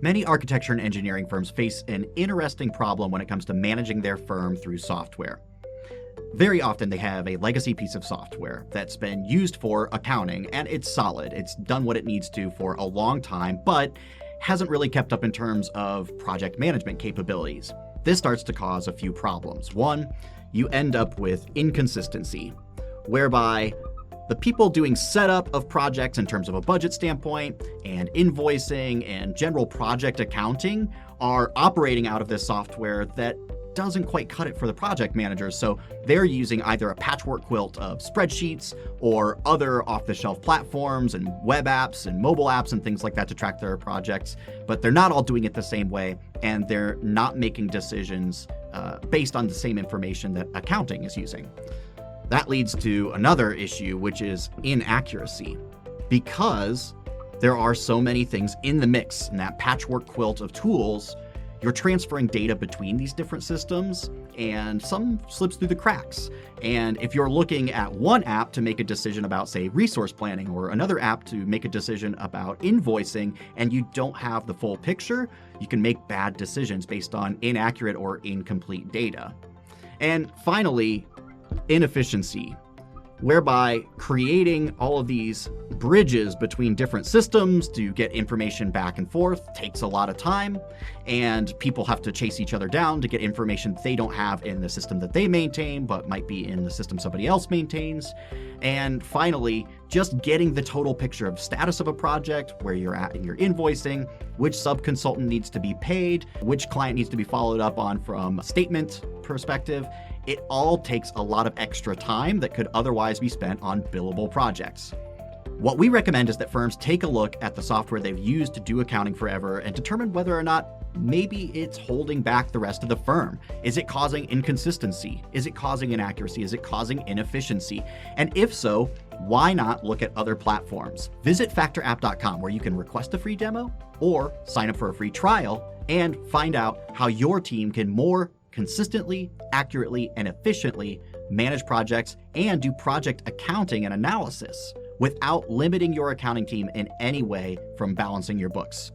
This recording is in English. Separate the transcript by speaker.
Speaker 1: Many architecture and engineering firms face an interesting problem when it comes to managing their firm through software. Very often they have a legacy piece of software that's been used for accounting, and it's solid. It's done what it needs to for a long time, but hasn't really kept up in terms of project management capabilities. This starts to cause a few problems. One, you end up with inconsistency, whereby the people doing setup of projects in terms of a budget standpoint and invoicing and general project accounting are operating out of this software that doesn't quite cut it for the project managers. So they're using either a patchwork quilt of spreadsheets or other off-the-shelf platforms and web apps and mobile apps and things like that to track their projects, but they're not all doing it the same way, and they're not making decisions based on the same information that accounting is using. That leads to another issue, which is inaccuracy. Because there are so many things in the mix in that patchwork quilt of tools, you're transferring data between these different systems, and some slips through the cracks. And if you're looking at one app to make a decision about, say, resource planning, or another app to make a decision about invoicing, and you don't have the full picture, you can make bad decisions based on inaccurate or incomplete data. And finally, inefficiency, whereby creating all of these bridges between different systems to get information back and forth takes a lot of time, and people have to chase each other down to get information they don't have in the system that they maintain, but might be in the system somebody else maintains. And finally, just getting the total picture of status of a project, where you're at in your invoicing, which sub-consultant needs to be paid, which client needs to be followed up on from a statement perspective. It all takes a lot of extra time that could otherwise be spent on billable projects. What we recommend is that firms take a look at the software they've used to do accounting forever and determine whether or not maybe it's holding back the rest of the firm. Is it causing inconsistency? Is it causing inaccuracy? Is it causing inefficiency? And if so, why not look at other platforms? Visit factorapp.com, where you can request a free demo or sign up for a free trial and find out how your team can more consistently, accurately, and efficiently manage projects and do project accounting and analysis without limiting your accounting team in any way from balancing your books.